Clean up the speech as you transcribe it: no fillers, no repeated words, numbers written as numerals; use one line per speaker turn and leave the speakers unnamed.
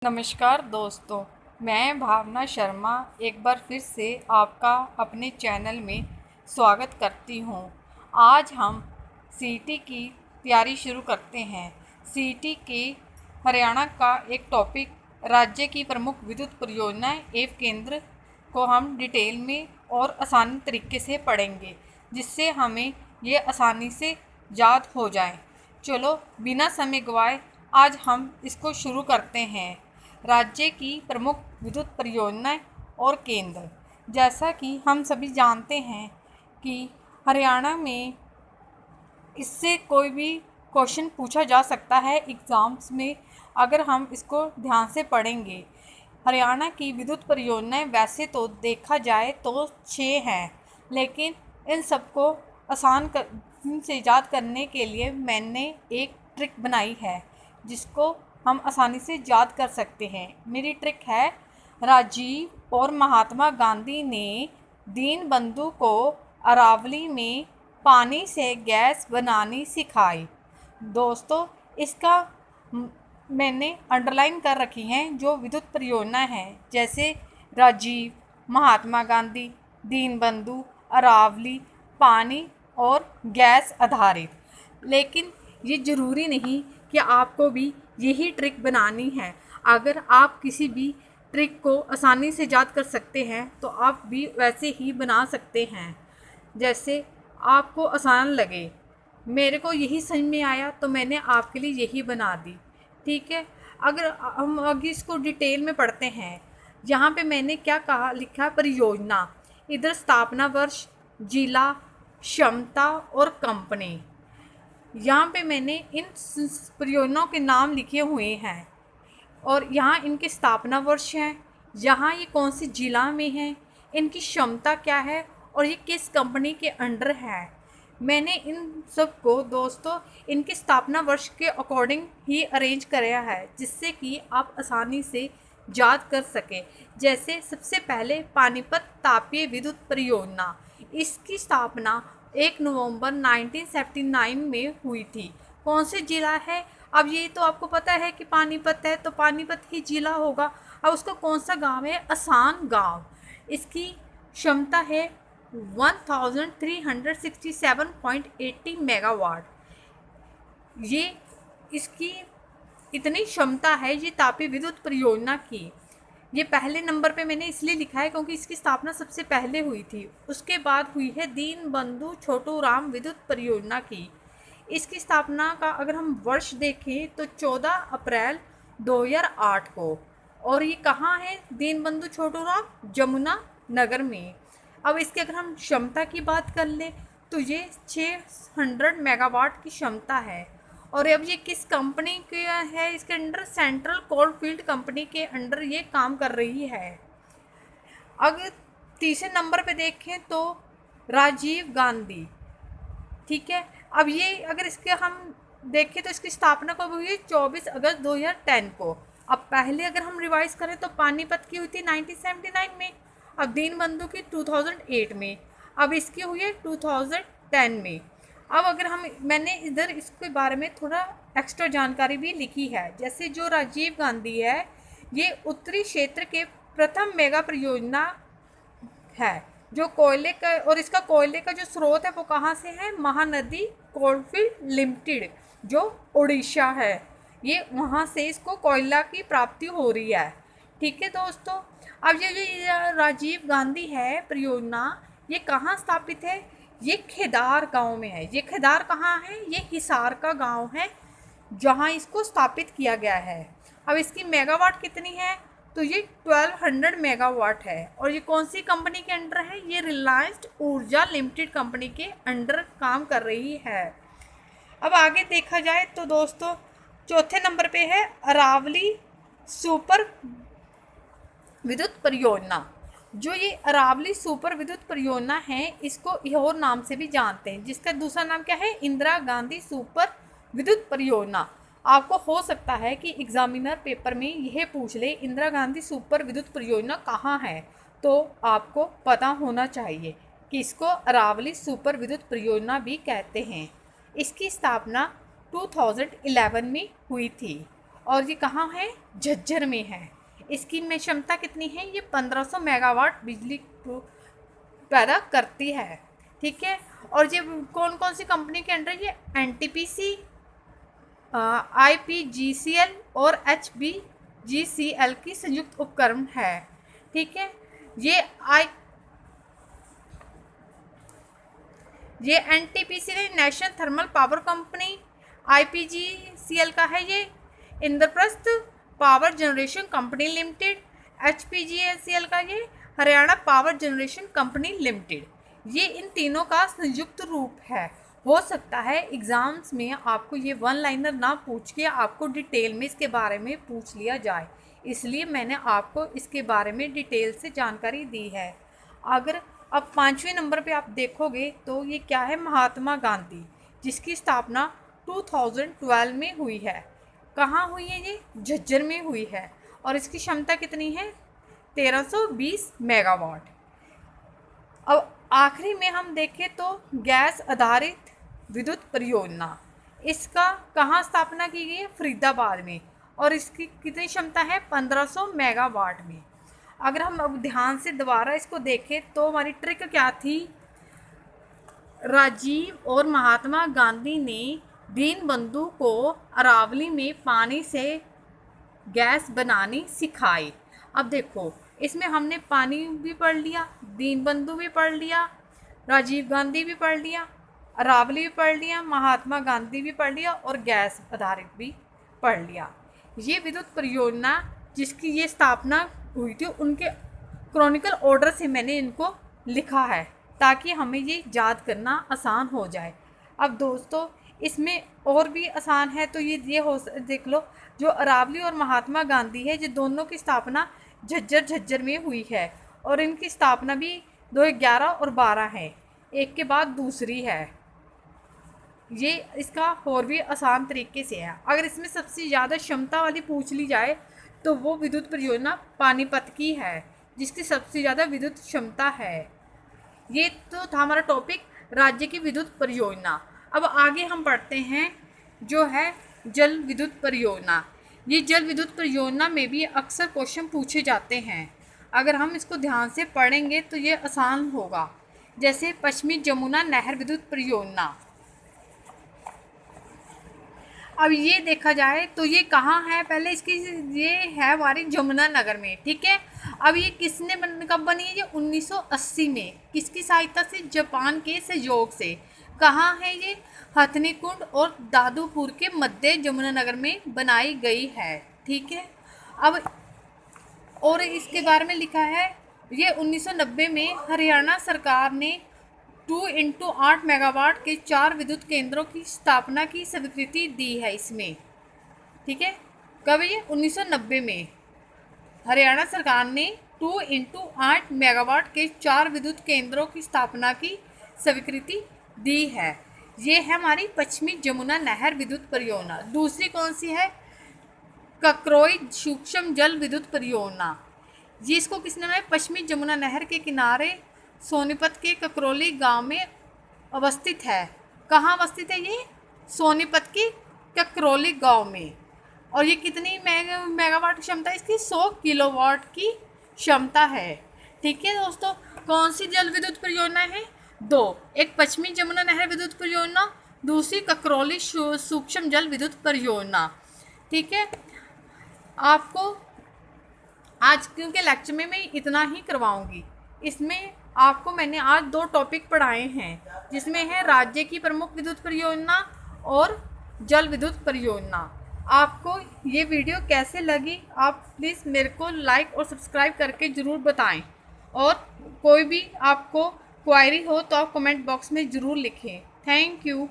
नमस्कार दोस्तों, मैं भावना शर्मा एक बार फिर से आपका अपने चैनल में स्वागत करती हूँ। आज हम सीईटी की तैयारी शुरू करते हैं। सीईटी के हरियाणा का एक टॉपिक राज्य की प्रमुख विद्युत परियोजनाएं एवं केंद्र को हम डिटेल में और आसानी तरीके से पढ़ेंगे, जिससे हमें ये आसानी से याद हो जाए। चलो बिना समय गवाए आज हम इसको शुरू करते हैं। राज्य की प्रमुख विद्युत परियोजनाएं और केंद्र। जैसा कि हम सभी जानते हैं कि हरियाणा में इससे कोई भी क्वेश्चन पूछा जा सकता है एग्ज़ाम्स में, अगर हम इसको ध्यान से पढ़ेंगे। हरियाणा की विद्युत परियोजनाएं वैसे तो देखा जाए तो 6 हैं, लेकिन इन सबको आसान से याद करने के लिए मैंने एक ट्रिक बनाई है, जिसको हम आसानी से याद कर सकते हैं। मेरी ट्रिक है, राजीव और महात्मा गांधी ने दीनबंधु को अरावली में पानी से गैस बनानी सिखाई। दोस्तों, इसका मैंने अंडरलाइन कर रखी हैं जो विद्युत परियोजना है, जैसे राजीव, महात्मा गांधी, दीनबंधु, अरावली, पानी और गैस आधारित। लेकिन ये ज़रूरी नहीं कि आपको भी यही ट्रिक बनानी है। अगर आप किसी भी ट्रिक को आसानी से याद कर सकते हैं तो आप भी वैसे ही बना सकते हैं, जैसे आपको आसान लगे। मेरे को यही समझ में आया तो मैंने आपके लिए यही बना दी। ठीक है, अगर हम आगे इसको डिटेल में पढ़ते हैं, यहाँ पे मैंने क्या कहा, लिखा परियोजना, इधर स्थापना वर्ष, जिला, क्षमता और कंपनी। यहाँ पे मैंने इन परियोजनाओं के नाम लिखे हुए हैं और यहाँ इनके स्थापना वर्ष हैं, यहाँ ये कौन सी जिला में है, इनकी क्षमता क्या है और ये किस कंपनी के अंडर है। मैंने इन सब को दोस्तों इनके स्थापना वर्ष के अकॉर्डिंग ही अरेंज कराया है, जिससे कि आप आसानी से याद कर सकें। जैसे सबसे पहले पानीपत तापीय विद्युत परियोजना, इसकी स्थापना 1 नवंबर 1979 में हुई थी। कौन से जिला है? अब ये तो आपको पता है कि पानीपत है, तो पानीपत ही जिला होगा। अब उसका कौन सा गांव है? असान गांव। इसकी क्षमता है 1367.80 मेगावाट। ये इसकी इतनी क्षमता है ये तापीय विद्युत परियोजना की। ये पहले नंबर पे मैंने इसलिए लिखा है क्योंकि इसकी स्थापना सबसे पहले हुई थी। उसके बाद हुई है दीनबंधु छोटूराम विद्युत परियोजना की। इसकी स्थापना का अगर हम वर्ष देखें तो 14 अप्रैल 2008 को, और ये कहाँ है? दीनबंधु छोटूराम, जमुना नगर में। अब इसकी अगर हम क्षमता की बात कर ले तो ये 600 मेगावाट की क्षमता है। और अब ये किस कंपनी के है? इसके अंडर सेंट्रल कोलफील्ड कंपनी के अंडर ये काम कर रही है। अगर तीसरे नंबर पे देखें तो राजीव गांधी। ठीक है, अब ये अगर इसके हम देखें तो इसकी स्थापना कब हुई है? 24 अगस्त 2010 को। अब पहले अगर हम रिवाइज करें तो पानीपत की हुई थी 1979 में, अब दीनबंधु की 2008 में, अब इसकी हुई है 2010 में। अब अगर मैंने इधर इसके बारे में थोड़ा एक्स्ट्रा जानकारी भी लिखी है। जैसे जो राजीव गांधी है, ये उत्तरी क्षेत्र के प्रथम मेगा परियोजना है, जो कोयले का, और इसका कोयले का जो स्रोत है वो कहाँ से है? महानदी कोलफील्ड लिमिटेड, जो उड़ीसा है, ये वहाँ से इसको कोयला की प्राप्ति हो रही है। ठीक है दोस्तों, अब ये जो राजीव गांधी है परियोजना, ये कहाँ स्थापित है? ये खेदार गांव में है। ये खेदार कहाँ है? ये हिसार का गांव है, जहाँ इसको स्थापित किया गया है। अब इसकी मेगावाट कितनी है? तो ये 1200 मेगावाट है। और ये कौन सी कंपनी के अंडर है? ये रिलायंस ऊर्जा लिमिटेड कंपनी के अंडर काम कर रही है। अब आगे देखा जाए तो दोस्तों चौथे नंबर पे है अरावली सुपर विद्युत परियोजना। जो ये अरावली सुपर विद्युत परियोजना है, इसको और नाम से भी जानते हैं, जिसका दूसरा नाम क्या है? इंदिरा गांधी सुपर विद्युत परियोजना। आपको हो सकता है कि एग्जामिनर पेपर में यह पूछ ले, इंदिरा गांधी सुपर विद्युत परियोजना कहाँ है, तो आपको पता होना चाहिए कि इसको अरावली सुपर विद्युत परियोजना भी कहते हैं। इसकी स्थापना 2011 में हुई थी और ये कहाँ है, झज्जर में है। इसकी में क्षमता कितनी है, ये 1500 मेगावाट बिजली पैदा करती है। ठीक है, और ये कौन कौन सी कंपनी के अंडर, ये एनटीपीसी, आईपीजीसीएल और एचबीजीसीएल की संयुक्त उपक्रम है। ठीक है, ये एनटीपीसी ने नेशनल थर्मल पावर कंपनी, आईपीजीसीएल का है ये Indraprastha power generation company limited, HPGCL का ये Haryana power generation company limited. ये इन तीनों का संयुक्त रूप है। हो सकता है एग्ज़ाम्स में आपको ये वन लाइनर ना पूछ के आपको डिटेल में इसके बारे में पूछ लिया जाए, इसलिए मैंने आपको इसके बारे में डिटेल से जानकारी दी है। अगर अब 5वें नंबर पे आप देखोगे तो ये क्या है, महात्मा गांधी, जिसकी स्थापना 2012 में हुई है। कहाँ हुई है, ये झज्जर में हुई है, और इसकी क्षमता कितनी है, 1320 मेगावाट। अब आखिरी में हम देखें तो गैस आधारित विद्युत परियोजना, इसका कहाँ स्थापना की गई है, फरीदाबाद में, और इसकी कितनी क्षमता है, 1500 मेगावाट में। अगर हम अब ध्यान से दोबारा इसको देखें तो हमारी ट्रिक क्या थी, राजीव और महात्मा गांधी ने दीनबंधु को अरावली में पानी से गैस बनानी सिखाई। अब देखो इसमें हमने पानी भी पढ़ लिया, दीनबंधु भी पढ़ लिया, राजीव गांधी भी पढ़ लिया, अरावली भी पढ़ लिया, महात्मा गांधी भी पढ़ लिया, और गैस आधारित भी पढ़ लिया। ये विद्युत परियोजना जिसकी ये स्थापना हुई थी, उनके क्रॉनिकल ऑर्डर से मैंने इनको लिखा है ताकि हमें ये याद करना आसान हो जाए। अब दोस्तों इसमें और भी आसान है, तो ये हो देख लो, जो अरावली और महात्मा गांधी है, ये दोनों की स्थापना झज्जर में हुई है, और इनकी स्थापना भी 2011 और 12 है, एक के बाद दूसरी है। ये इसका और भी आसान तरीके से है। अगर इसमें सबसे ज़्यादा क्षमता वाली पूछ ली जाए तो वो विद्युत परियोजना पानीपत की है, जिसकी सबसे ज़्यादा विद्युत क्षमता है। ये तो था हमारा टॉपिक राज्य की विद्युत परियोजना। अब आगे हम पढ़ते हैं जो है जल विद्युत परियोजना। ये जल विद्युत परियोजना में भी अक्सर क्वेश्चन पूछे जाते हैं। अगर हम इसको ध्यान से पढ़ेंगे तो ये आसान होगा। जैसे पश्चिमी जमुना नहर विद्युत परियोजना। अब ये देखा जाए तो ये कहाँ है, पहले इसकी ये है हमारी जमुना नगर में। ठीक है, अब ये किसने कब बनी है, ये 1980 में, किसकी सहायता से, जापान के सहयोग से। कहाँ है ये, हथनी कुंड और दादूपुर के मध्य जमुना नगर में बनाई गई है। ठीक है, अब और इसके बारे में लिखा है, ये 1990 में हरियाणा सरकार ने 2x8 मेगावाट के 4 विद्युत केंद्रों की स्थापना की स्वीकृति दी है इसमें। ठीक है, कब, ये 1990 में हरियाणा सरकार ने 2x8 मेगावाट के 4 विद्युत केंद्रों की स्थापना की स्वीकृति दी है। ये है हमारी पश्चिमी जमुना नहर विद्युत परियोजना। दूसरी कौन सी है, ककरोई सूक्ष्म जल विद्युत परियोजना। ये इसको किसने बनाया, पश्चिमी जमुना नहर के किनारे सोनीपत के ककरोली गांव में अवस्थित है। कहाँ अवस्थित है ये, सोनीपत के ककरोली गांव में। और ये कितनी मेगावाट क्षमता है इसकी, 100 किलोवाट की क्षमता है। ठीक है दोस्तों, कौन सी जल विद्युत परियोजना है, 2, एक पश्चिमी जमुना नहर विद्युत परियोजना, दूसरी ककरोली सूक्ष्म जल विद्युत परियोजना। ठीक है, आपको आज क्योंकि लेक्चर में मैं इतना ही करवाऊंगी, इसमें आपको मैंने आज 2 टॉपिक पढ़ाए हैं, जिसमें है राज्य की प्रमुख विद्युत परियोजना और जल विद्युत परियोजना। आपको ये वीडियो कैसे लगी, आप प्लीज़ मेरे को लाइक और सब्सक्राइब करके ज़रूर बताएं, और कोई भी आपको क्वेरी हो तो आप कमेंट बॉक्स में ज़रूर लिखें। Thank you.